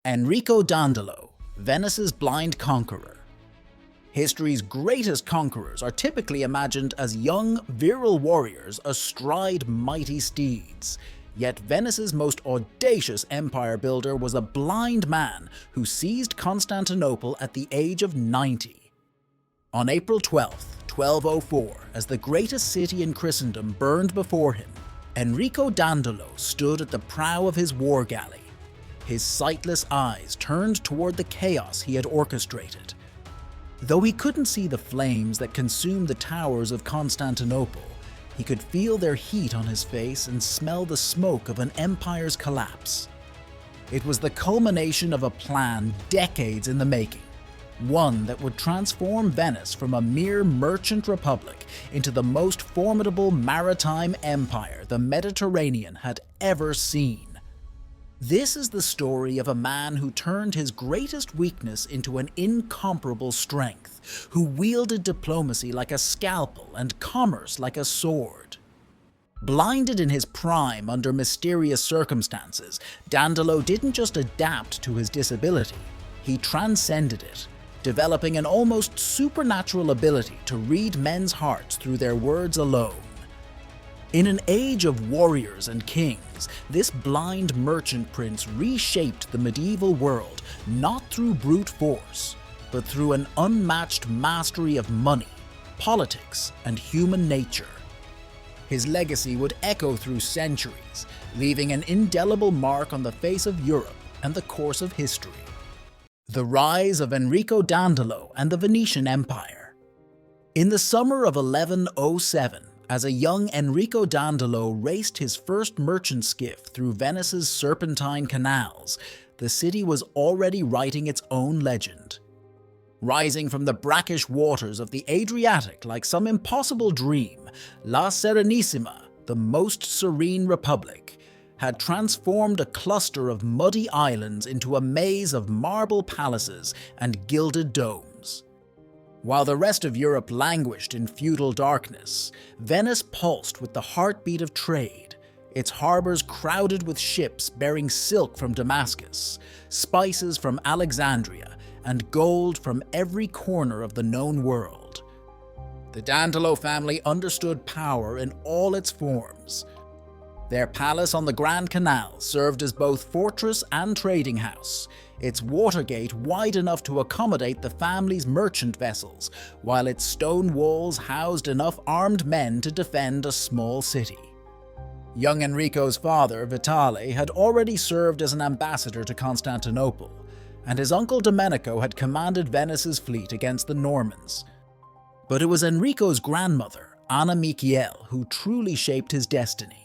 Enrico Dandelo, Venice's blind conqueror. History's greatest conquerors are typically imagined as young, virile warriors astride mighty steeds. Yet Venice's most audacious empire builder was a blind man who seized Constantinople at the age of 90. On April 12, 1204, as the greatest city in Christendom burned before him, Enrico Dandelo stood at the prow of his war galley, his sightless eyes turned toward the chaos he had orchestrated. Though he couldn't see the flames that consumed the towers of Constantinople, he could feel their heat on his face and smell the smoke of an empire's collapse. It was the culmination of a plan decades in the making, one that would transform Venice from a mere merchant republic into the most formidable maritime empire the Mediterranean had ever seen. This is the story of a man who turned his greatest weakness into an incomparable strength, who wielded diplomacy like a scalpel and commerce like a sword. Blinded in his prime under mysterious circumstances, Dandelo didn't just adapt to his disability, he transcended it, developing an almost supernatural ability to read men's hearts through their words alone. In an age of warriors and kings, this blind merchant prince reshaped the medieval world not through brute force, but through an unmatched mastery of money, politics, and human nature. His legacy would echo through centuries, leaving an indelible mark on the face of Europe and the course of history. The rise of Enrico Dandelo and the Venetian Empire. In the summer of 1107, as a young Enrico Dandelo raced his first merchant skiff through Venice's serpentine canals, the city was already writing its own legend. Rising from the brackish waters of the Adriatic like some impossible dream, La Serenissima, the most serene republic, had transformed a cluster of muddy islands into a maze of marble palaces and gilded domes. While the rest of Europe languished in feudal darkness, Venice pulsed with the heartbeat of trade, its harbors crowded with ships bearing silk from Damascus, spices from Alexandria, and gold from every corner of the known world. The Dandelo family understood power in all its forms. Their palace on the Grand Canal served as both fortress and trading house, its watergate wide enough to accommodate the family's merchant vessels, while its stone walls housed enough armed men to defend a small city. Young Enrico's father, Vitale, had already served as an ambassador to Constantinople, and his uncle Domenico had commanded Venice's fleet against the Normans. But it was Enrico's grandmother, Anna Michiel, who truly shaped his destiny.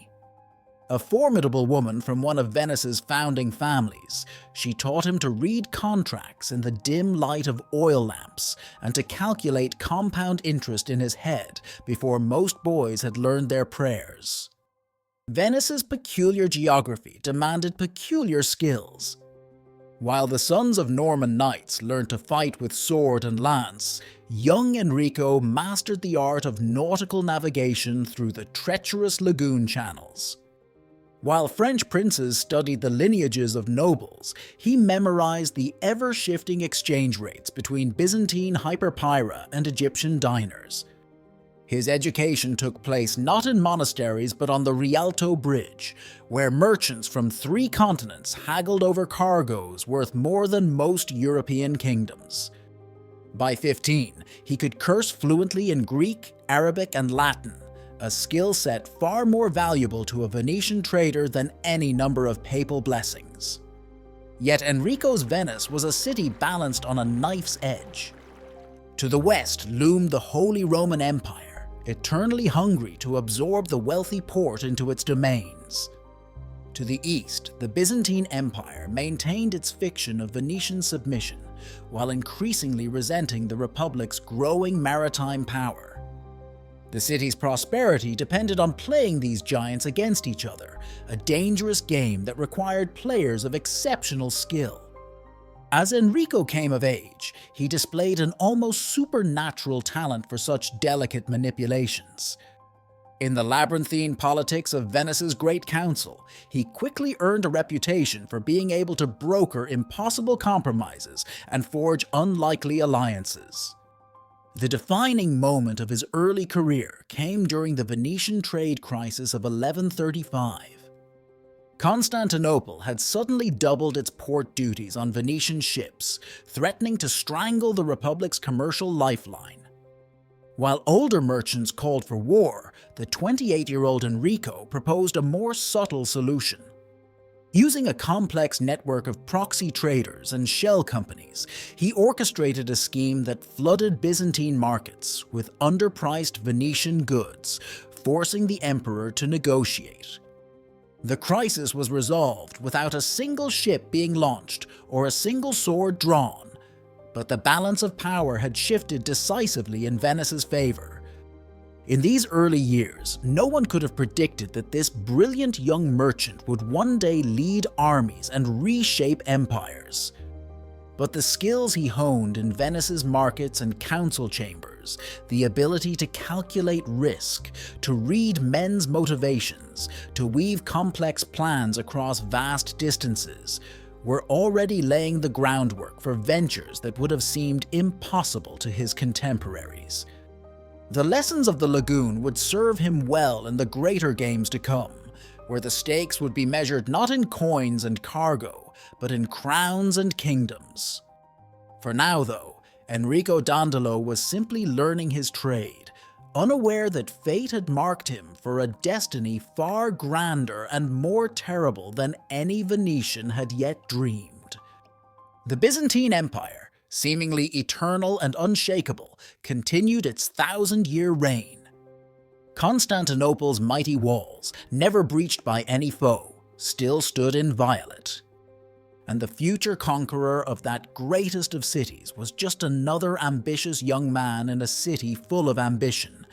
A formidable woman from one of Venice's founding families, she taught him to read contracts in the dim light of oil lamps and to calculate compound interest in his head before most boys had learned their prayers. Venice's peculiar geography demanded peculiar skills. While the sons of Norman knights learned to fight with sword and lance, young Enrico mastered the art of nautical navigation through the treacherous lagoon channels. While French princes studied the lineages of nobles, he memorized the ever-shifting exchange rates between Byzantine hyperpyra and Egyptian dinars. His education took place not in monasteries but on the Rialto Bridge, where merchants from 3 continents haggled over cargoes worth more than most European kingdoms. By 15, he could curse fluently in Greek, Arabic, and Latin, a skill set far more valuable to a Venetian trader than any number of papal blessings. Yet Enrico's Venice was a city balanced on a knife's edge. To the west loomed the Holy Roman Empire, eternally hungry to absorb the wealthy port into its domains. To the east, the Byzantine Empire maintained its fiction of Venetian submission, while increasingly resenting the Republic's growing maritime power. The city's prosperity depended on playing these giants against each other, a dangerous game that required players of exceptional skill. As Enrico came of age, he displayed an almost supernatural talent for such delicate manipulations. In the labyrinthine politics of Venice's Great Council, he quickly earned a reputation for being able to broker impossible compromises and forge unlikely alliances. The defining moment of his early career came during the Venetian trade crisis of 1135. Constantinople had suddenly doubled its port duties on Venetian ships, threatening to strangle the Republic's commercial lifeline. While older merchants called for war, the 28-year-old Enrico proposed a more subtle solution. Using a complex network of proxy traders and shell companies, he orchestrated a scheme that flooded Byzantine markets with underpriced Venetian goods, forcing the emperor to negotiate. The crisis was resolved without a single ship being launched or a single sword drawn, but the balance of power had shifted decisively in Venice's favor. In these early years, no one could have predicted that this brilliant young merchant would one day lead armies and reshape empires. But the skills he honed in Venice's markets and council chambers, the ability to calculate risk, to read men's motivations, to weave complex plans across vast distances, were already laying the groundwork for ventures that would have seemed impossible to his contemporaries. The lessons of the lagoon would serve him well in the greater games to come, where the stakes would be measured not in coins and cargo, but in crowns and kingdoms. For now, though, Enrico Dandelo was simply learning his trade, unaware that fate had marked him for a destiny far grander and more terrible than any Venetian had yet dreamed. The Byzantine Empire, seemingly eternal and unshakable, continued its 1,000-year reign. Constantinople's mighty walls, never breached by any foe, still stood inviolate. And the future conqueror of that greatest of cities was just another ambitious young man in a city full of ambition,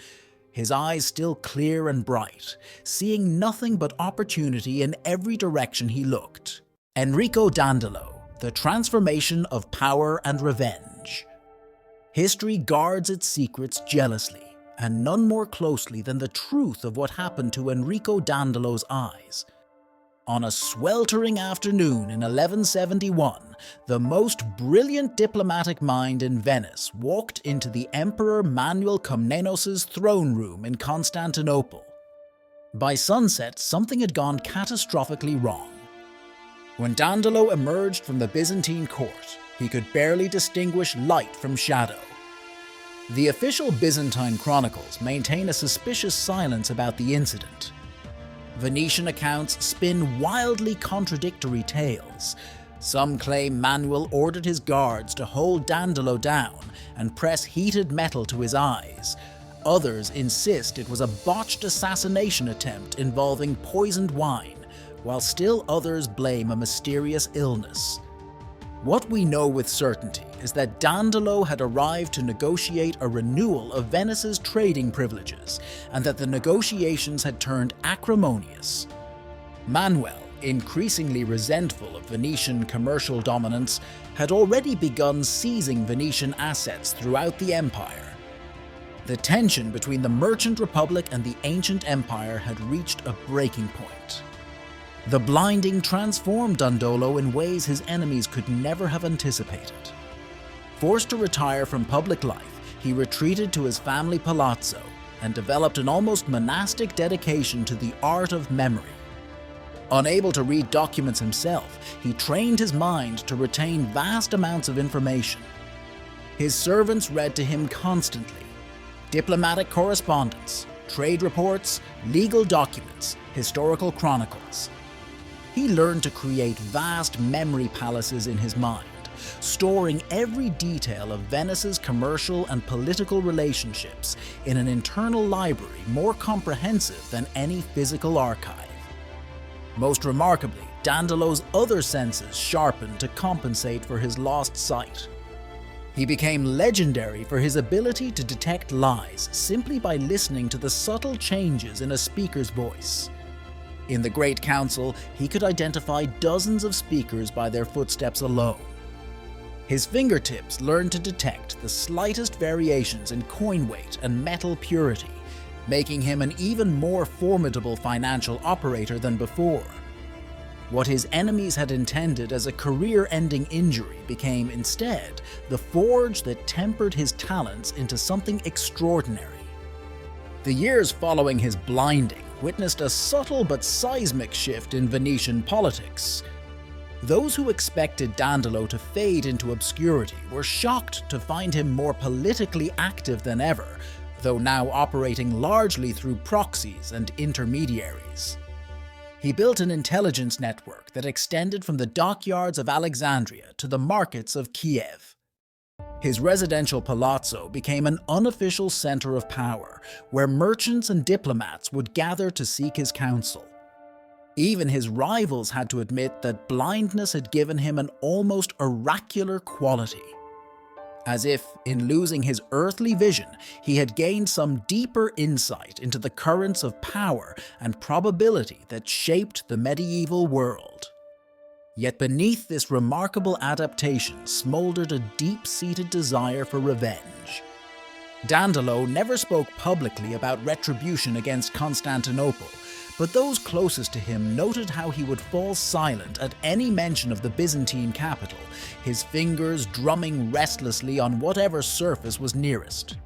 his eyes still clear and bright, seeing nothing but opportunity in every direction he looked. Enrico Dandelo, the transformation of power and revenge. History guards its secrets jealously, and none more closely than the truth of what happened to Enrico Dandelo's eyes. On a sweltering afternoon in 1171, the most brilliant diplomatic mind in Venice walked into the Emperor Manuel Komnenos' throne room in Constantinople. By sunset, something had gone catastrophically wrong. When Dandelo emerged from the Byzantine court, he could barely distinguish light from shadow. The official Byzantine chronicles maintain a suspicious silence about the incident. Venetian accounts spin wildly contradictory tales. Some claim Manuel ordered his guards to hold Dandelo down and press heated metal to his eyes. Others insist it was a botched assassination attempt involving poisoned wine, while still others blame a mysterious illness. What we know with certainty is that Dandelo had arrived to negotiate a renewal of Venice's trading privileges, and that the negotiations had turned acrimonious. Manuel, increasingly resentful of Venetian commercial dominance, had already begun seizing Venetian assets throughout the empire. The tension between the Merchant Republic and the ancient empire had reached a breaking point. The blinding transformed Dandelo in ways his enemies could never have anticipated. Forced to retire from public life, he retreated to his family palazzo and developed an almost monastic dedication to the art of memory. Unable to read documents himself, he trained his mind to retain vast amounts of information. His servants read to him constantly: diplomatic correspondence, trade reports, legal documents, historical chronicles. He learned to create vast memory palaces in his mind, storing every detail of Venice's commercial and political relationships in an internal library more comprehensive than any physical archive. Most remarkably, Dandelo's other senses sharpened to compensate for his lost sight. He became legendary for his ability to detect lies simply by listening to the subtle changes in a speaker's voice. In the Great Council, he could identify dozens of speakers by their footsteps alone. His fingertips learned to detect the slightest variations in coin weight and metal purity, making him an even more formidable financial operator than before. What his enemies had intended as a career-ending injury became instead the forge that tempered his talents into something extraordinary. The years following his blinding witnessed a subtle but seismic shift in Venetian politics. Those who expected Dandelo to fade into obscurity were shocked to find him more politically active than ever, though now operating largely through proxies and intermediaries. He built an intelligence network that extended from the dockyards of Alexandria to the markets of Kiev. His residential palazzo became an unofficial center of power, where merchants and diplomats would gather to seek his counsel. Even his rivals had to admit that blindness had given him an almost oracular quality. As if, in losing his earthly vision, he had gained some deeper insight into the currents of power and probability that shaped the medieval world. Yet beneath this remarkable adaptation smoldered a deep-seated desire for revenge. Dandelo never spoke publicly about retribution against Constantinople, but those closest to him noted how he would fall silent at any mention of the Byzantine capital, his fingers drumming restlessly on whatever surface was nearest.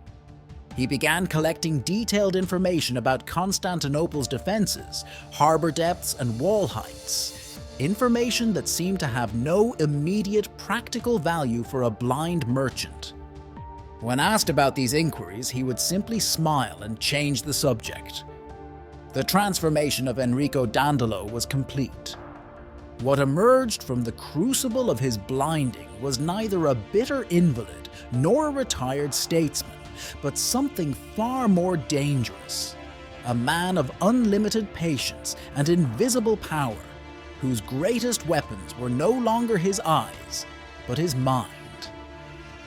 He began collecting detailed information about Constantinople's defenses, harbor depths, and wall heights, information that seemed to have no immediate practical value for a blind merchant. When asked about these inquiries, he would simply smile and change the subject. The transformation of Enrico Dandelo was complete. What emerged from the crucible of his blinding was neither a bitter invalid nor a retired statesman, but something far more dangerous. A man of unlimited patience and invisible power, whose greatest weapons were no longer his eyes, but his mind.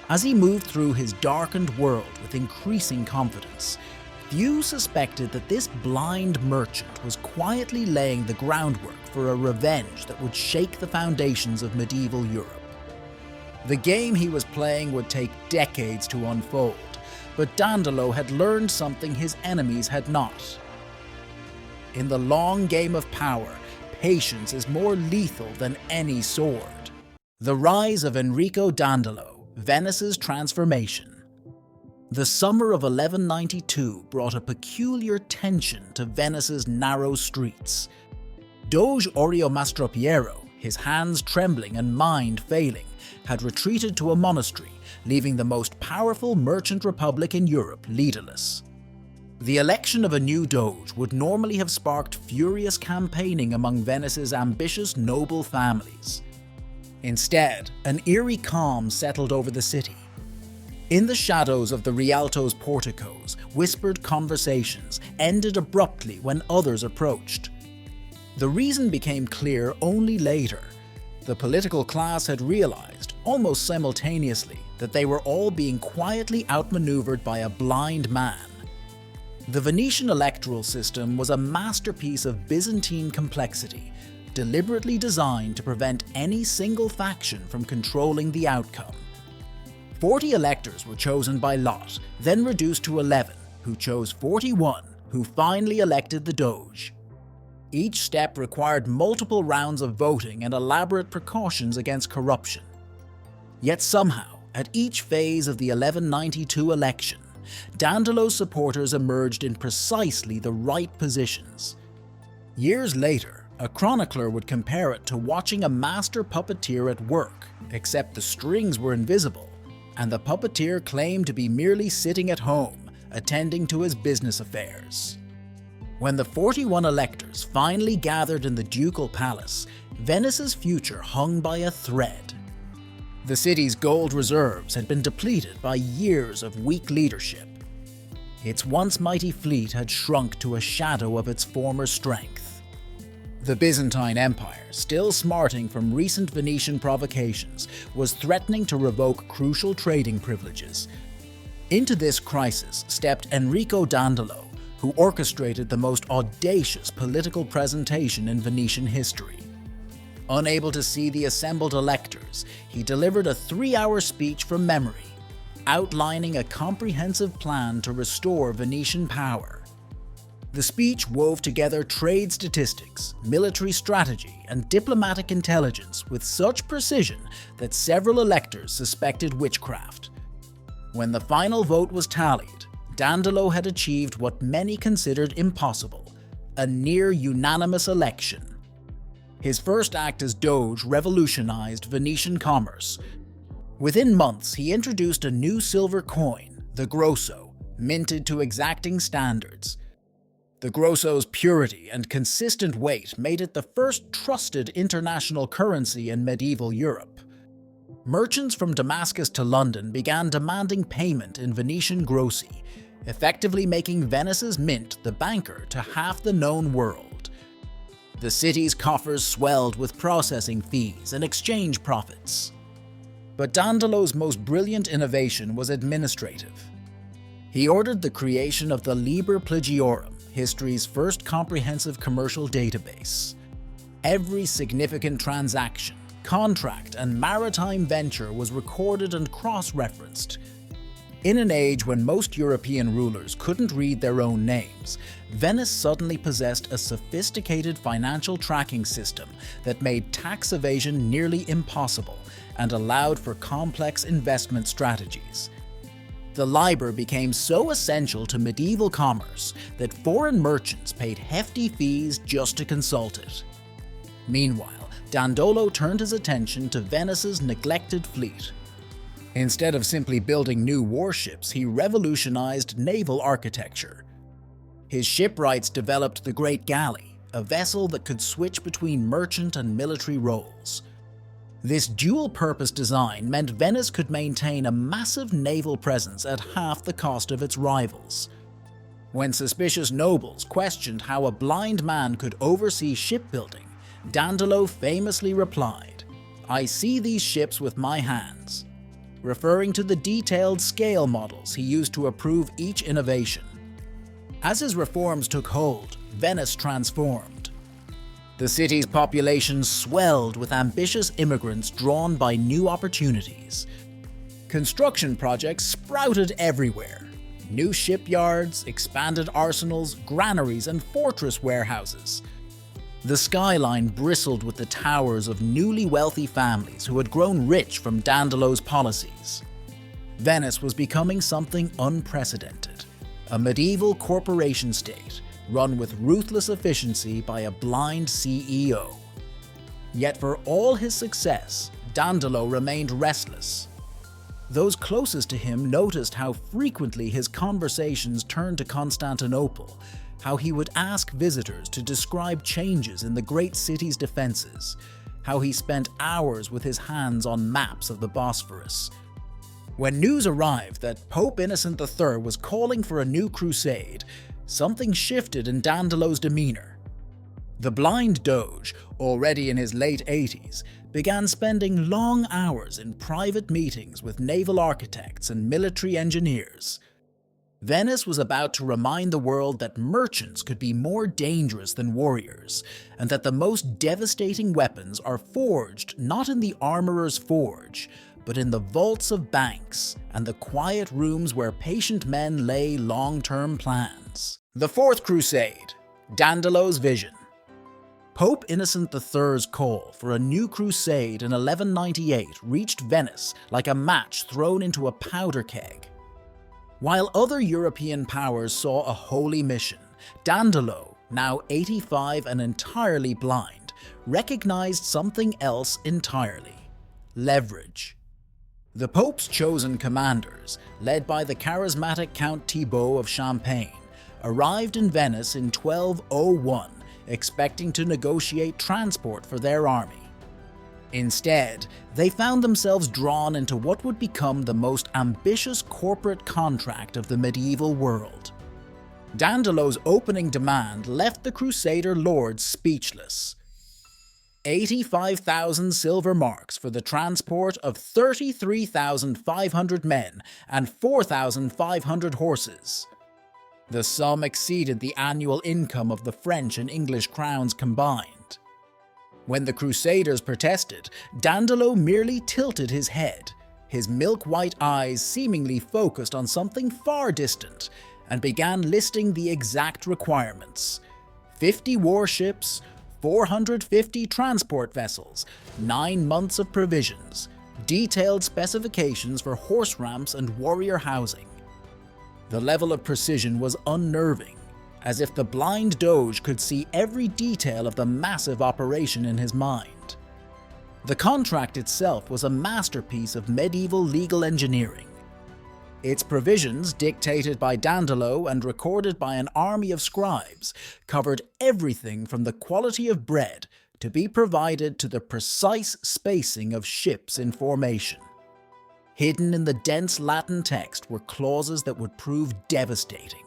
As he moved through his darkened world with increasing confidence, few suspected that this blind merchant was quietly laying the groundwork for a revenge that would shake the foundations of medieval Europe. The game he was playing would take decades to unfold, but Dandelo had learned something his enemies had not. In the long game of power, patience is more lethal than any sword. The rise of Enrico Dandelo, Venice's transformation. The summer of 1192 brought a peculiar tension to Venice's narrow streets. Doge Orio Mastropiero, his hands trembling and mind failing, had retreated to a monastery, leaving the most powerful merchant republic in Europe leaderless. The election of a new Doge would normally have sparked furious campaigning among Venice's ambitious noble families. Instead, an eerie calm settled over the city. In the shadows of the Rialto's porticos, whispered conversations ended abruptly when others approached. The reason became clear only later. The political class had realized, almost simultaneously, that they were all being quietly outmaneuvered by a blind man. The Venetian electoral system was a masterpiece of Byzantine complexity, deliberately designed to prevent any single faction from controlling the outcome. 40 electors were chosen by lot, then reduced to 11, who chose 41, who finally elected the Doge. Each step required multiple rounds of voting and elaborate precautions against corruption. Yet somehow, at each phase of the 1192 election, Dandelo's supporters emerged in precisely the right positions. Years later, a chronicler would compare it to watching a master puppeteer at work, except the strings were invisible, and the puppeteer claimed to be merely sitting at home, attending to his business affairs. When the 41 electors finally gathered in the ducal palace, Venice's future hung by a thread. The city's gold reserves had been depleted by years of weak leadership. Its once mighty fleet had shrunk to a shadow of its former strength. The Byzantine Empire, still smarting from recent Venetian provocations, was threatening to revoke crucial trading privileges. Into this crisis stepped Enrico Dandelo, who orchestrated the most audacious political presentation in Venetian history. Unable to see the assembled electors, he delivered a 3-hour speech from memory, outlining a comprehensive plan to restore Venetian power. The speech wove together trade statistics, military strategy, and diplomatic intelligence with such precision that several electors suspected witchcraft. When the final vote was tallied, Dandelo had achieved what many considered impossible: a near-unanimous election. His first act as Doge revolutionized Venetian commerce. Within months, he introduced a new silver coin, the grosso, minted to exacting standards. The grosso's purity and consistent weight made it the first trusted international currency in medieval Europe. Merchants from Damascus to London began demanding payment in Venetian grossi, effectively making Venice's mint the banker to half the known world. The city's coffers swelled with processing fees and exchange profits. But Dandelo's most brilliant innovation was administrative. He ordered the creation of the Liber Plagiorum, history's first comprehensive commercial database. Every significant transaction, contract, and maritime venture was recorded and cross-referenced. In an age when most European rulers couldn't read their own names, Venice suddenly possessed a sophisticated financial tracking system that made tax evasion nearly impossible and allowed for complex investment strategies. The Liber became so essential to medieval commerce that foreign merchants paid hefty fees just to consult it. Meanwhile, Dandolo turned his attention to Venice's neglected fleet. Instead of simply building new warships, he revolutionized naval architecture. His shipwrights developed the Great Galley, a vessel that could switch between merchant and military roles. This dual-purpose design meant Venice could maintain a massive naval presence at half the cost of its rivals. When suspicious nobles questioned how a blind man could oversee shipbuilding, Dandelo famously replied, "I see these ships with my hands," referring to the detailed scale models he used to approve each innovation. As his reforms took hold, Venice transformed. The city's population swelled with ambitious immigrants drawn by new opportunities. Construction projects sprouted everywhere. New shipyards, expanded arsenals, granaries, and fortress warehouses. The skyline bristled with the towers of newly wealthy families who had grown rich from Dandelo's policies. Venice was becoming something unprecedented, a medieval corporation state run with ruthless efficiency by a blind CEO. Yet for all his success, Dandelo remained restless. Those closest to him noticed how frequently his conversations turned to Constantinople, how he would ask visitors to describe changes in the great city's defenses, how he spent hours with his hands on maps of the Bosphorus. When news arrived that Pope Innocent III was calling for a new crusade, something shifted in Dandelo's demeanor. The blind Doge, already in his late 80s, began spending long hours in private meetings with naval architects and military engineers. Venice was about to remind the world that merchants could be more dangerous than warriors, and that the most devastating weapons are forged not in the armorer's forge, but in the vaults of banks and the quiet rooms where patient men lay long-term plans. The Fourth Crusade, Dandelo's vision. Pope Innocent III's call for a new crusade in 1198 reached Venice like a match thrown into a powder keg. While other European powers saw a holy mission, Dandelo, now 85 and entirely blind, recognized something else entirely: leverage. The Pope's chosen commanders, led by the charismatic Count Thibaut of Champagne, arrived in Venice in 1201, expecting to negotiate transport for their army. Instead, they found themselves drawn into what would become the most ambitious corporate contract of the medieval world. Dandelo's opening demand left the Crusader lords speechless. 85,000 silver marks for the transport of 33,500 men and 4,500 horses. The sum exceeded the annual income of the French and English crowns combined. When the Crusaders protested, Dandelo merely tilted his head, his milk-white eyes seemingly focused on something far distant, and began listing the exact requirements: 50 warships, 450 transport vessels, 9 months of provisions, detailed specifications for horse ramps and warrior housing. The level of precision was unnerving, as if the blind Doge could see every detail of the massive operation in his mind. The contract itself was a masterpiece of medieval legal engineering. Its provisions, dictated by Dandelo and recorded by an army of scribes, covered everything from the quality of bread to be provided to the precise spacing of ships in formation. Hidden in the dense Latin text were clauses that would prove devastating.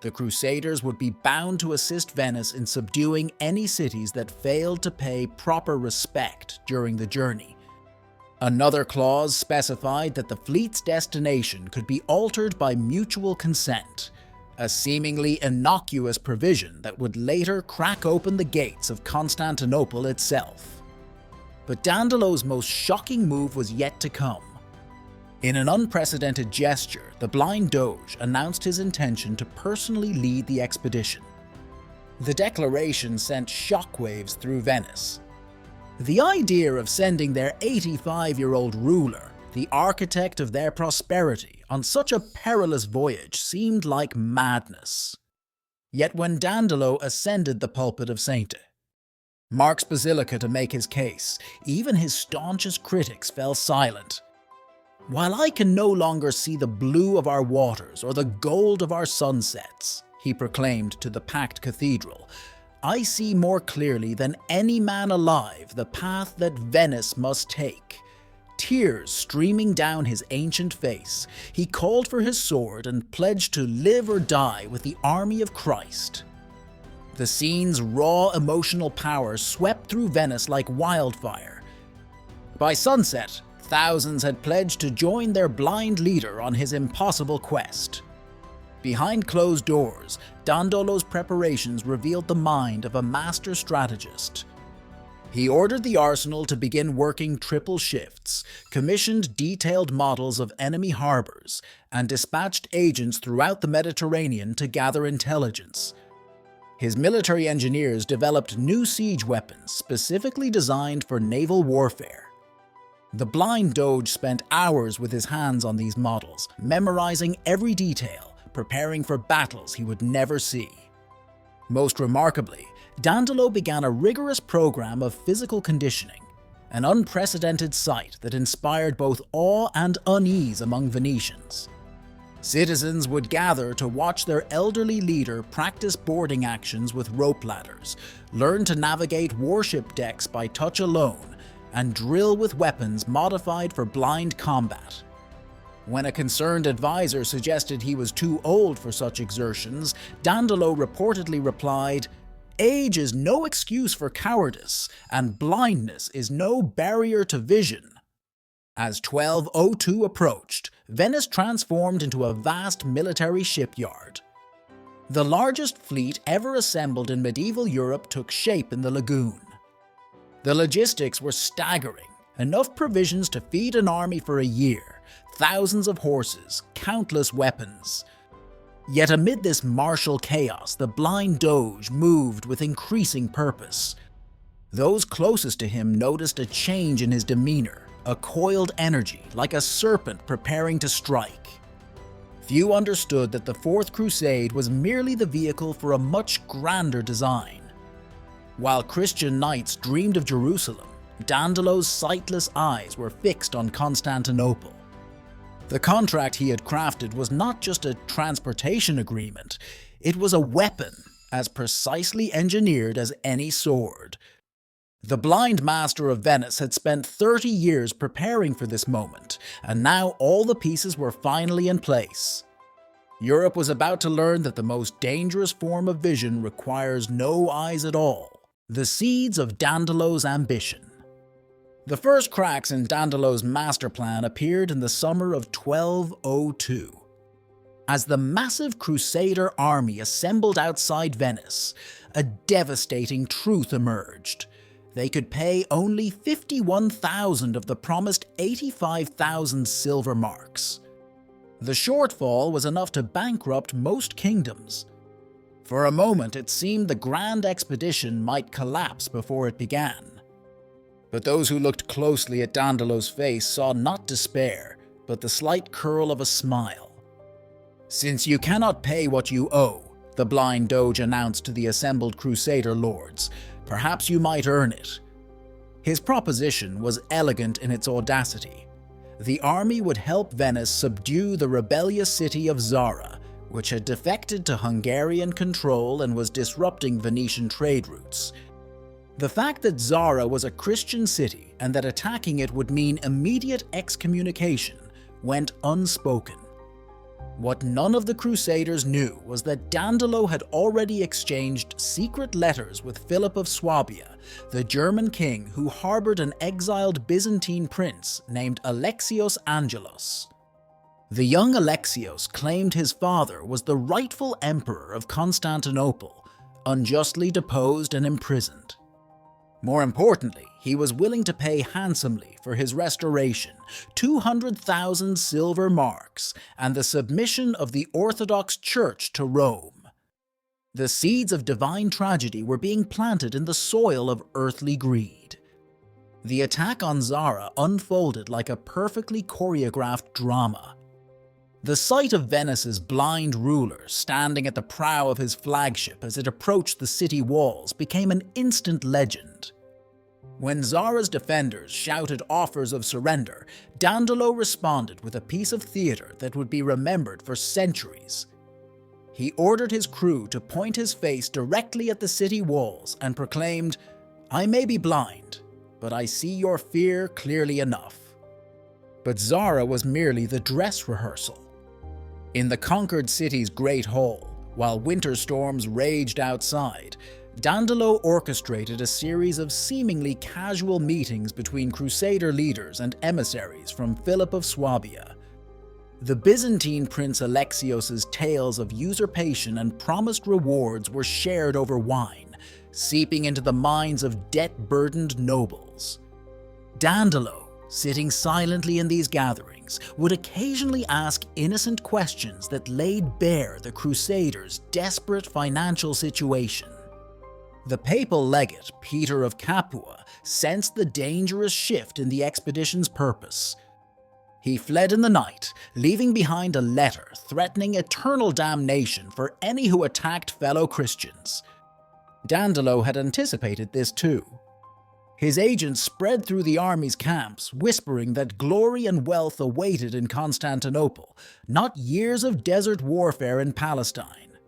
The Crusaders would be bound to assist Venice in subduing any cities that failed to pay proper respect during the journey. Another clause specified that the fleet's destination could be altered by mutual consent, a seemingly innocuous provision that would later crack open the gates of Constantinople itself. But Dandelo's most shocking move was yet to come. In an unprecedented gesture, the blind Doge announced his intention to personally lead the expedition. The declaration sent shockwaves through Venice. The idea of sending their 85-year-old ruler, the architect of their prosperity, on such a perilous voyage seemed like madness. Yet when Dandelo ascended the pulpit of St. Mark's Basilica to make his case, even his staunchest critics fell silent. "While I can no longer see the blue of our waters or the gold of our sunsets," he proclaimed to the packed cathedral, "I see more clearly than any man alive the path that Venice must take." Tears streaming down his ancient face, he called for his sword and pledged to live or die with the army of Christ. The scene's raw emotional power swept through Venice like wildfire. By sunset, thousands had pledged to join their blind leader on his impossible quest. Behind closed doors, Dandelo's preparations revealed the mind of a master strategist. He ordered the arsenal to begin working triple shifts, commissioned detailed models of enemy harbors, and dispatched agents throughout the Mediterranean to gather intelligence. His military engineers developed new siege weapons specifically designed for naval warfare. The blind Doge spent hours with his hands on these models, memorizing every detail, preparing for battles he would never see. Most remarkably, Dandelo began a rigorous program of physical conditioning, an unprecedented sight that inspired both awe and unease among Venetians. Citizens would gather to watch their elderly leader practice boarding actions with rope ladders, learn to navigate warship decks by touch alone, and drill with weapons modified for blind combat. When a concerned advisor suggested he was too old for such exertions, Dandelo reportedly replied, "Age is no excuse for cowardice, and blindness is no barrier to vision." As 1202 approached, Venice transformed into a vast military shipyard. The largest fleet ever assembled in medieval Europe took shape in the lagoon. The logistics were staggering, enough provisions to feed an army for a year, thousands of horses, countless weapons. Yet amid this martial chaos, the blind Doge moved with increasing purpose. Those closest to him noticed a change in his demeanor, a coiled energy, like a serpent preparing to strike. Few understood that the Fourth Crusade was merely the vehicle for a much grander design. While Christian knights dreamed of Jerusalem, Dandelo's sightless eyes were fixed on Constantinople. The contract he had crafted was not just a transportation agreement, it was a weapon, as precisely engineered as any sword. The blind master of Venice had spent 30 years preparing for this moment, and now all the pieces were finally in place. Europe was about to learn that the most dangerous form of vision requires no eyes at all. The seeds of Dandelo's ambition. The first cracks in Dandelo's master plan appeared in the summer of 1202. As the massive Crusader army assembled outside Venice, a devastating truth emerged. They could pay only 51,000 of the promised 85,000 silver marks. The shortfall was enough to bankrupt most kingdoms. For a moment, it seemed the grand expedition might collapse before it began. But those who looked closely at Dandelo's face saw not despair, but the slight curl of a smile. "Since you cannot pay what you owe," the blind Doge announced to the assembled Crusader lords, "perhaps you might earn it." His proposition was elegant in its audacity. The army would help Venice subdue the rebellious city of Zara, which had defected to Hungarian control and was disrupting Venetian trade routes. The fact that Zara was a Christian city and that attacking it would mean immediate excommunication went unspoken. What none of the Crusaders knew was that Dandelo had already exchanged secret letters with Philip of Swabia, the German king who harbored an exiled Byzantine prince named Alexios Angelos. The young Alexios claimed his father was the rightful emperor of Constantinople, unjustly deposed and imprisoned. More importantly, he was willing to pay handsomely for his restoration, 200,000 silver marks, and the submission of the Orthodox Church to Rome. The seeds of divine tragedy were being planted in the soil of earthly greed. The attack on Zara unfolded like a perfectly choreographed drama. The sight of Venice's blind ruler standing at the prow of his flagship as it approached the city walls became an instant legend. When Zara's defenders shouted offers of surrender, Dandelo responded with a piece of theater that would be remembered for centuries. He ordered his crew to point his face directly at the city walls and proclaimed, "I may be blind, but I see your fear clearly enough." But Zara was merely the dress rehearsal. In the conquered city's great hall, while winter storms raged outside, Dandelo orchestrated a series of seemingly casual meetings between Crusader leaders and emissaries from Philip of Swabia. The Byzantine Prince Alexios's tales of usurpation and promised rewards were shared over wine, seeping into the minds of debt-burdened nobles. Dandelo, sitting silently in these gatherings, would occasionally ask innocent questions that laid bare the Crusaders' desperate financial situation. The papal legate, Peter of Capua, sensed the dangerous shift in the expedition's purpose. He fled in the night, leaving behind a letter threatening eternal damnation for any who attacked fellow Christians. Dandelo had anticipated this too. His agents spread through the army's camps, whispering that glory and wealth awaited in Constantinople, not years of desert warfare in Palestine.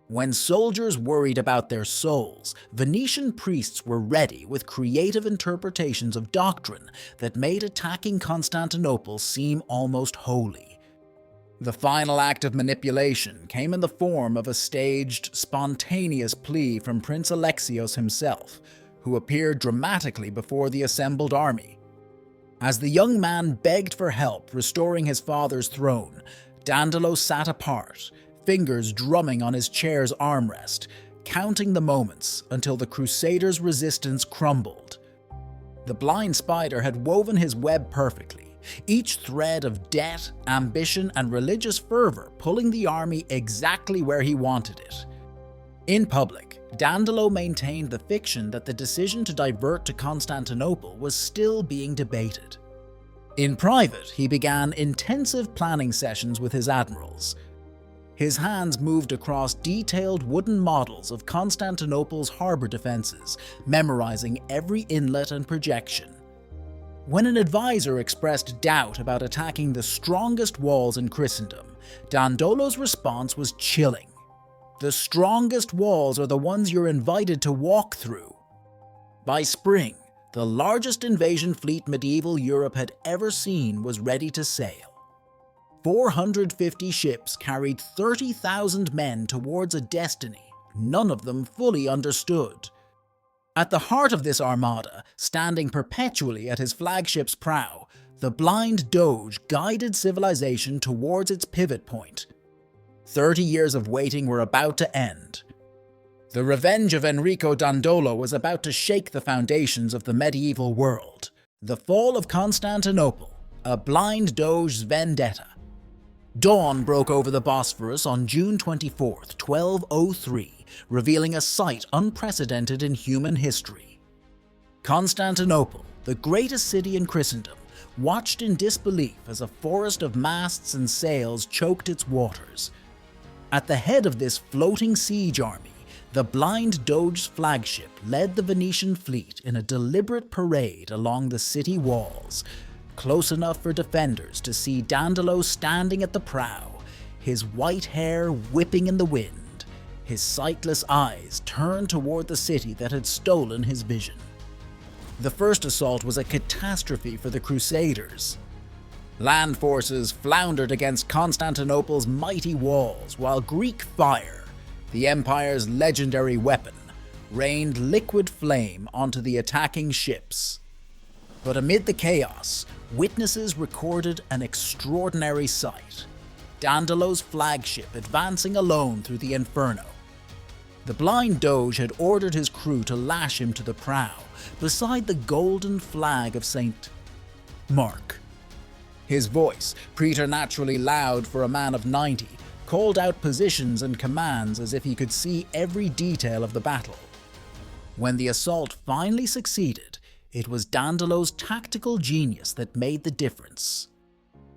When soldiers worried about their souls, Venetian priests were ready with creative interpretations of doctrine that made attacking Constantinople seem almost holy. The final act of manipulation came in the form of a staged, spontaneous plea from Prince Alexios himself, who appeared dramatically before the assembled army. As the young man begged for help restoring his father's throne, Dandelo sat apart, fingers drumming on his chair's armrest, counting the moments until the Crusaders' resistance crumbled. The blind spider had woven his web perfectly, each thread of debt, ambition, and religious fervor pulling the army exactly where he wanted it. In public, Dandelo maintained the fiction that the decision to divert to Constantinople was still being debated. In private, he began intensive planning sessions with his admirals. His hands moved across detailed wooden models of Constantinople's harbor defenses, memorizing every inlet and projection. When an advisor expressed doubt about attacking the strongest walls in Christendom, Dandelo's response was chilling. "The strongest walls are the ones you're invited to walk through." By spring, the largest invasion fleet medieval Europe had ever seen was ready to sail. 450 ships carried 30,000 men towards a destiny none of them fully understood. At the heart of this armada, standing perpetually at his flagship's prow, the blind Doge guided civilization towards its pivot point. 30 years of waiting were about to end. The revenge of Enrico Dandelo was about to shake the foundations of the medieval world. The Fall of Constantinople, a blind Doge's vendetta. Dawn broke over the Bosphorus on June 24, 1203, revealing a sight unprecedented in human history. Constantinople, the greatest city in Christendom, watched in disbelief as a forest of masts and sails choked its waters. At the head of this floating siege army, the blind Doge's flagship led the Venetian fleet in a deliberate parade along the city walls, close enough for defenders to see Dandelo standing at the prow, his white hair whipping in the wind, his sightless eyes turned toward the city that had stolen his vision. The first assault was a catastrophe for the Crusaders. Land forces floundered against Constantinople's mighty walls, while Greek fire, the empire's legendary weapon, rained liquid flame onto the attacking ships. But amid the chaos, witnesses recorded an extraordinary sight: Dandelo's flagship advancing alone through the inferno. The blind Doge had ordered his crew to lash him to the prow, beside the golden flag of St. Mark. His voice, preternaturally loud for a man of 90, called out positions and commands as if he could see every detail of the battle. When the assault finally succeeded, it was Dandelo's tactical genius that made the difference.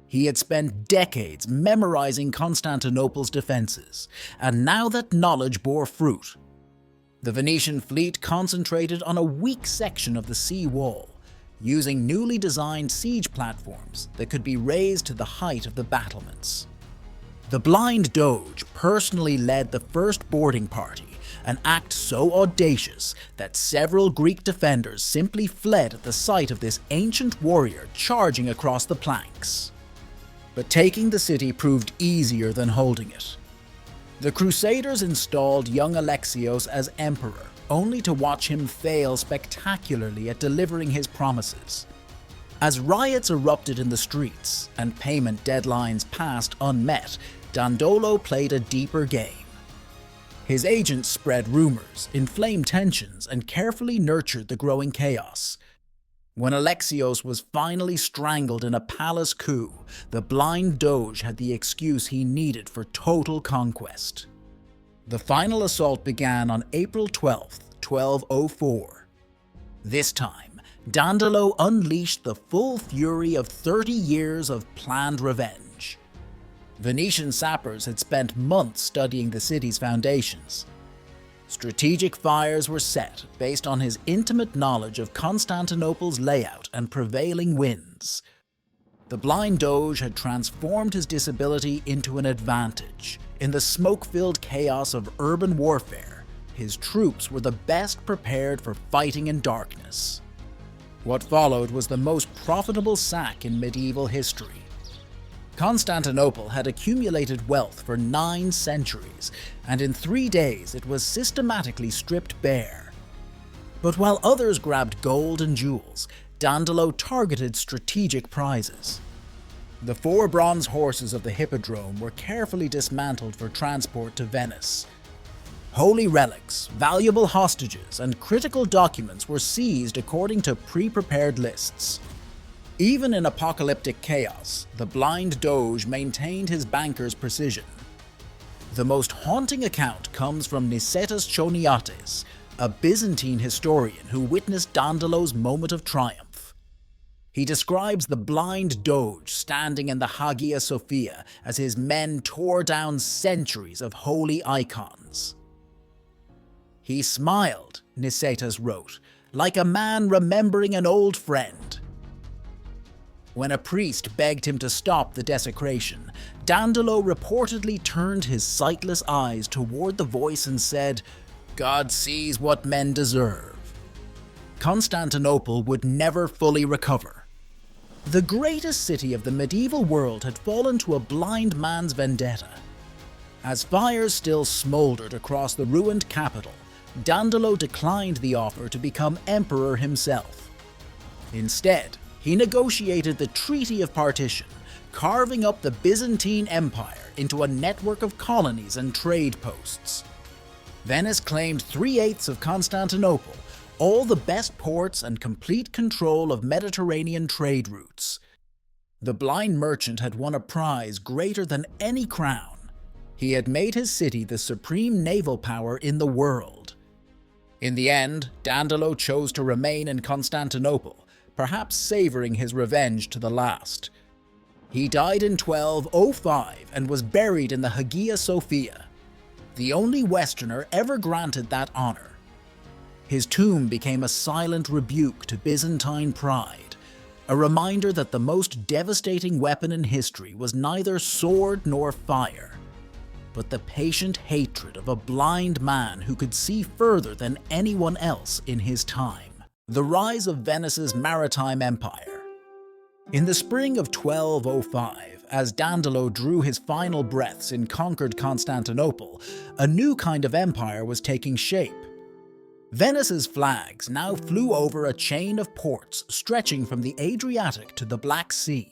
He had spent decades memorizing Constantinople's defenses, and now that knowledge bore fruit. The Venetian fleet concentrated on a weak section of the sea wall, using newly designed siege platforms that could be raised to the height of the battlements. The blind Doge personally led the first boarding party, an act so audacious that several Greek defenders simply fled at the sight of this ancient warrior charging across the planks. But taking the city proved easier than holding it. The Crusaders installed young Alexios as emperor, only to watch him fail spectacularly at delivering his promises. As riots erupted in the streets and payment deadlines passed unmet, Dandelo played a deeper game. His agents spread rumors, inflamed tensions, and carefully nurtured the growing chaos. When Alexios was finally strangled in a palace coup, the blind Doge had the excuse he needed for total conquest. The final assault began on April 12, 1204. This time, Dandelo unleashed the full fury of 30 years of planned revenge. Venetian sappers had spent months studying the city's foundations. Strategic fires were set based on his intimate knowledge of Constantinople's layout and prevailing winds. The blind Doge had transformed his disability into an advantage. In the smoke-filled chaos of urban warfare, his troops were the best prepared for fighting in darkness. What followed was the most profitable sack in medieval history. Constantinople had accumulated wealth for 9 centuries, and in 3 days it was systematically stripped bare. But while others grabbed gold and jewels, Dandelo targeted strategic prizes. The 4 bronze horses of the Hippodrome were carefully dismantled for transport to Venice. Holy relics, valuable hostages, and critical documents were seized according to pre-prepared lists. Even in apocalyptic chaos, the blind Doge maintained his banker's precision. The most haunting account comes from Nicetas Choniates, a Byzantine historian who witnessed Dandelo's moment of triumph. He describes the blind Doge standing in the Hagia Sophia as his men tore down centuries of holy icons. "He smiled," Nicetas wrote, "like a man remembering an old friend." When a priest begged him to stop the desecration, Dandelo reportedly turned his sightless eyes toward the voice and said, "God sees what men deserve." Constantinople would never fully recover. The greatest city of the medieval world had fallen to a blind man's vendetta. As fires still smoldered across the ruined capital, Dandelo declined the offer to become emperor himself. Instead, he negotiated the Treaty of Partition, carving up the Byzantine Empire into a network of colonies and trade posts. Venice claimed 3/8 of Constantinople, all the best ports, and complete control of Mediterranean trade routes. The blind merchant had won a prize greater than any crown. He had made his city the supreme naval power in the world. In the end, Dandelo chose to remain in Constantinople, perhaps savoring his revenge to the last. He died in 1205 and was buried in the Hagia Sophia, the only Westerner ever granted that honor. His tomb became a silent rebuke to Byzantine pride, a reminder that the most devastating weapon in history was neither sword nor fire, but the patient hatred of a blind man who could see further than anyone else in his time. The rise of Venice's Maritime Empire. In the spring of 1205, as Dandelo drew his final breaths in conquered Constantinople, a new kind of empire was taking shape. Venice's flags now flew over a chain of ports stretching from the Adriatic to the Black Sea.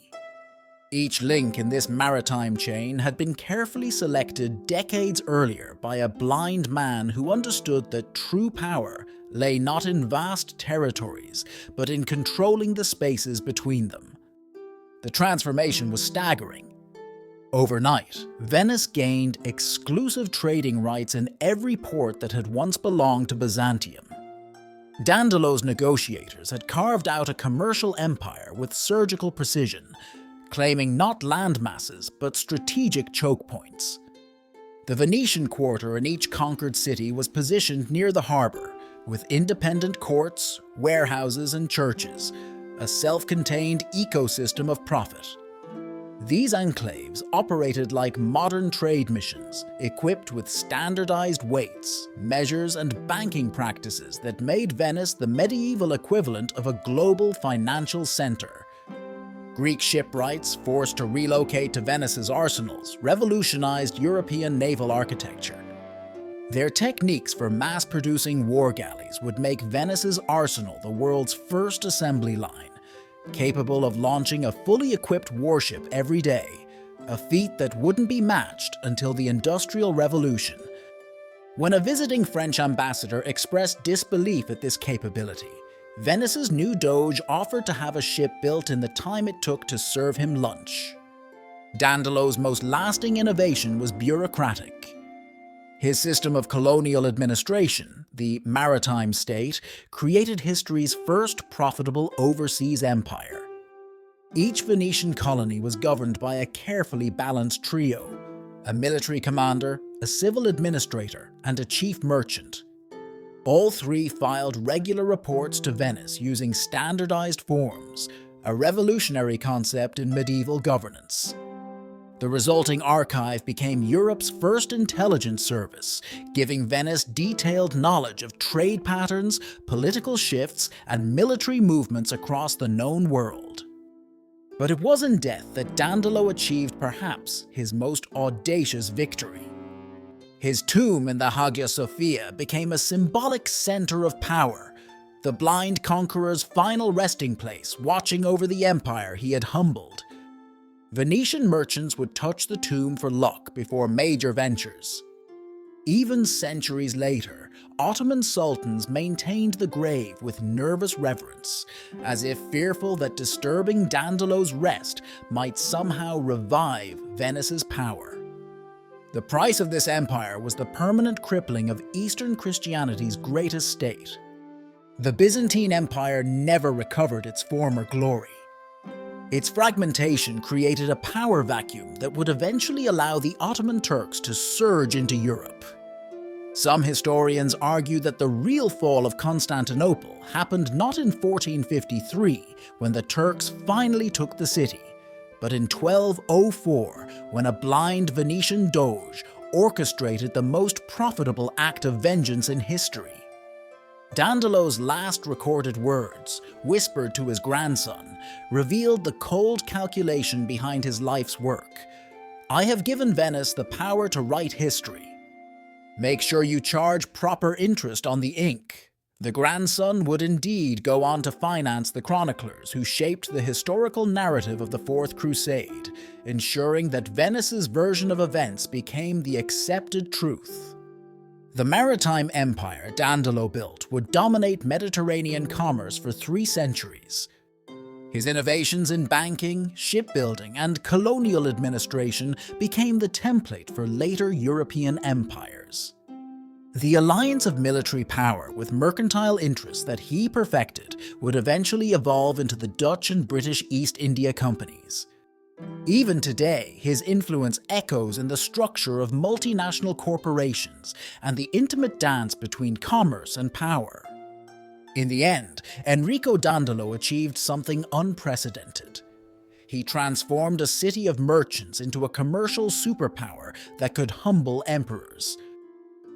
Each link in this maritime chain had been carefully selected decades earlier by a blind man who understood that true power lay not in vast territories, but in controlling the spaces between them. The transformation was staggering. Overnight, Venice gained exclusive trading rights in every port that had once belonged to Byzantium. Dandelo's negotiators had carved out a commercial empire with surgical precision, claiming not land masses but strategic choke points. The Venetian quarter in each conquered city was positioned near the harbor, with independent courts, warehouses, and churches, a self-contained ecosystem of profit. These enclaves operated like modern trade missions, equipped with standardized weights, measures, and banking practices that made Venice the medieval equivalent of a global financial center. Greek shipwrights, forced to relocate to Venice's arsenals, revolutionized European naval architecture. Their techniques for mass-producing war galleys would make Venice's arsenal the world's first assembly line, capable of launching a fully equipped warship every day, a feat that wouldn't be matched until the Industrial Revolution. When a visiting French ambassador expressed disbelief at this capability, Venice's new doge offered to have a ship built in the time it took to serve him lunch. Dandelo's most lasting innovation was bureaucratic. His system of colonial administration, the Maritime State, created history's first profitable overseas empire. Each Venetian colony was governed by a carefully balanced trio: a military commander, a civil administrator, and a chief merchant. All three filed regular reports to Venice using standardized forms, a revolutionary concept in medieval governance. The resulting archive became Europe's first intelligence service, giving Venice detailed knowledge of trade patterns, political shifts, and military movements across the known world. But it was in death that Dandelo achieved perhaps his most audacious victory. His tomb in the Hagia Sophia became a symbolic center of power, the blind conqueror's final resting place, watching over the empire he had humbled. Venetian merchants would touch the tomb for luck before major ventures. Even centuries later, Ottoman sultans maintained the grave with nervous reverence, as if fearful that disturbing Dandelo's rest might somehow revive Venice's power. The price of this empire was the permanent crippling of Eastern Christianity's greatest state. The Byzantine Empire never recovered its former glory. Its fragmentation created a power vacuum that would eventually allow the Ottoman Turks to surge into Europe. Some historians argue that the real fall of Constantinople happened not in 1453, when the Turks finally took the city, but in 1204, when a blind Venetian doge orchestrated the most profitable act of vengeance in history. Dandelo's last recorded words, whispered to his grandson, revealed the cold calculation behind his life's work. "I have given Venice the power to write history. Make sure you charge proper interest on the ink." The grandson would indeed go on to finance the chroniclers who shaped the historical narrative of the Fourth Crusade, ensuring that Venice's version of events became the accepted truth. The maritime empire Dandelo built would dominate Mediterranean commerce for 3 centuries. His innovations in banking, shipbuilding, and colonial administration became the template for later European empires. The alliance of military power with mercantile interests that he perfected would eventually evolve into the Dutch and British East India Companies. Even today, his influence echoes in the structure of multinational corporations and the intimate dance between commerce and power. In the end, Enrico Dandelo achieved something unprecedented. He transformed a city of merchants into a commercial superpower that could humble emperors.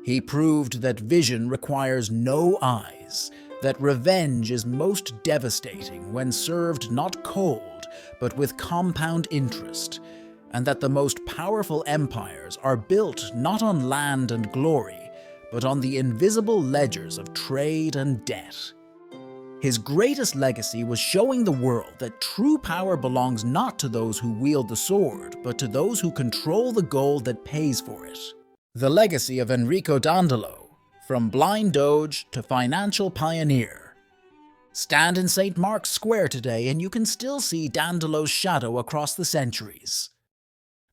He proved that vision requires no eyes, that revenge is most devastating when served not cold, but with compound interest, and that the most powerful empires are built not on land and glory, but on the invisible ledgers of trade and debt. His greatest legacy was showing the world that true power belongs not to those who wield the sword, but to those who control the gold that pays for it. The legacy of Enrico Dandelo, from blind doge to financial pioneer. Stand in St. Mark's Square today and you can still see Dandelo's shadow across the centuries.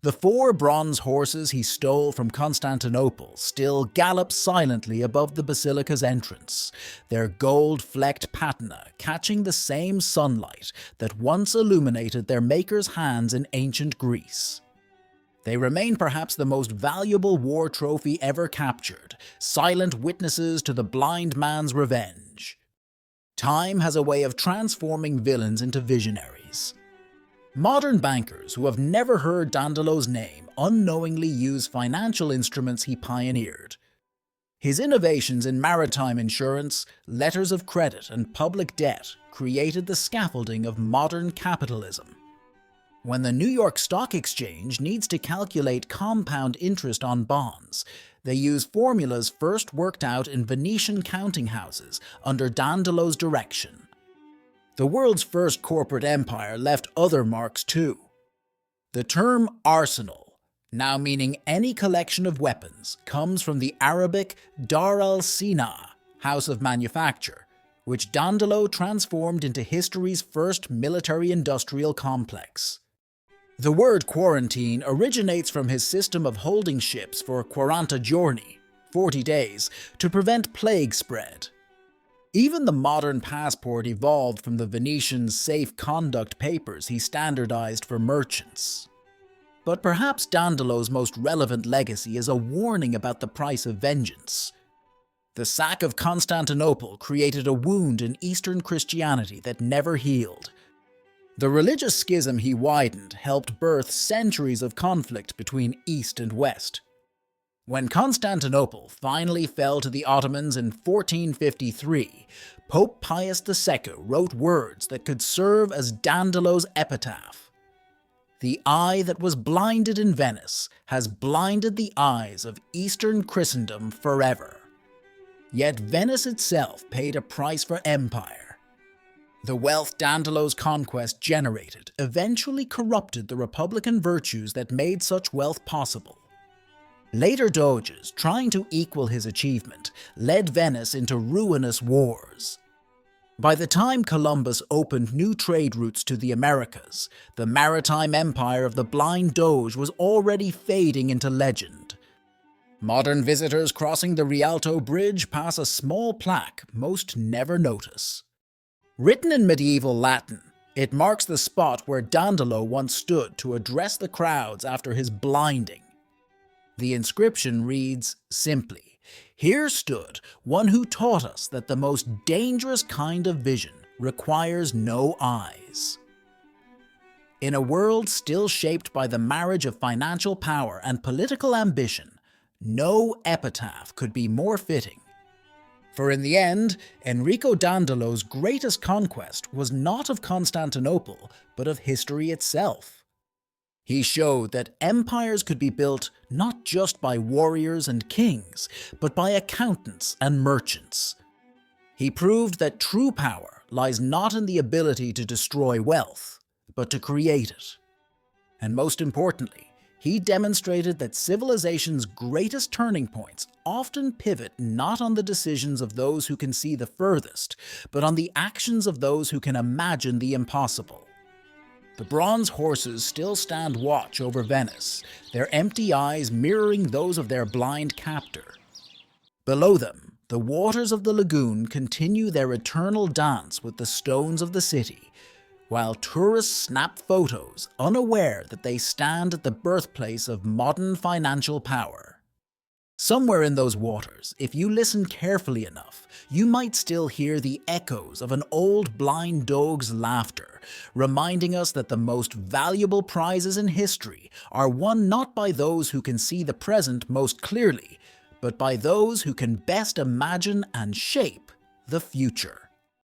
The 4 bronze horses he stole from Constantinople still gallop silently above the basilica's entrance, their gold-flecked patina catching the same sunlight that once illuminated their maker's hands in ancient Greece. They remain perhaps the most valuable war trophy ever captured, silent witnesses to the blind man's revenge. Time has a way of transforming villains into visionaries. Modern bankers who have never heard Dandelo's name unknowingly use financial instruments he pioneered. His innovations in maritime insurance, letters of credit, and public debt created the scaffolding of modern capitalism. When the New York Stock Exchange needs to calculate compound interest on bonds, they use formulas first worked out in Venetian counting houses under Dandelo's direction. The world's first corporate empire left other marks too. The term arsenal, now meaning any collection of weapons, comes from the Arabic Dar al-Sina, house of manufacture, which Dandelo transformed into history's first military-industrial complex. The word quarantine originates from his system of holding ships for 40 giorni, 40 days, to prevent plague spread. Even the modern passport evolved from the Venetian safe conduct papers he standardized for merchants. But perhaps Dandelo's most relevant legacy is a warning about the price of vengeance. The sack of Constantinople created a wound in Eastern Christianity that never healed. The religious schism he widened helped birth centuries of conflict between East and West. When Constantinople finally fell to the Ottomans in 1453, Pope Pius II wrote words that could serve as Dandelo's epitaph. "The eye that was blinded in Venice has blinded the eyes of Eastern Christendom forever." Yet Venice itself paid a price for empire. The wealth Dandelo's conquest generated eventually corrupted the republican virtues that made such wealth possible. Later doges, trying to equal his achievement, led Venice into ruinous wars. By the time Columbus opened new trade routes to the Americas, the Maritime Empire of the Blind Doge was already fading into legend. Modern visitors crossing the Rialto Bridge pass a small plaque most never notice. Written in medieval Latin, it marks the spot where Dandelo once stood to address the crowds after his blinding. The inscription reads simply, "Here stood one who taught us that the most dangerous kind of vision requires no eyes." In a world still shaped by the marriage of financial power and political ambition, no epitaph could be more fitting. For in the end, Enrico Dandelo's greatest conquest was not of Constantinople, but of history itself. He showed that empires could be built not just by warriors and kings, but by accountants and merchants. He proved that true power lies not in the ability to destroy wealth, but to create it. And most importantly, He demonstrated that civilization's greatest turning points often pivot not on the decisions of those who can see the furthest, but on the actions of those who can imagine the impossible. The bronze horses still stand watch over Venice, their empty eyes mirroring those of their blind captor. Below them, the waters of the lagoon continue their eternal dance with the stones of the city, while tourists snap photos, unaware that they stand at the birthplace of modern financial power. Somewhere in those waters, if you listen carefully enough, you might still hear the echoes of an old blind dog's laughter, reminding us that the most valuable prizes in history are won not by those who can see the present most clearly, but by those who can best imagine and shape the future.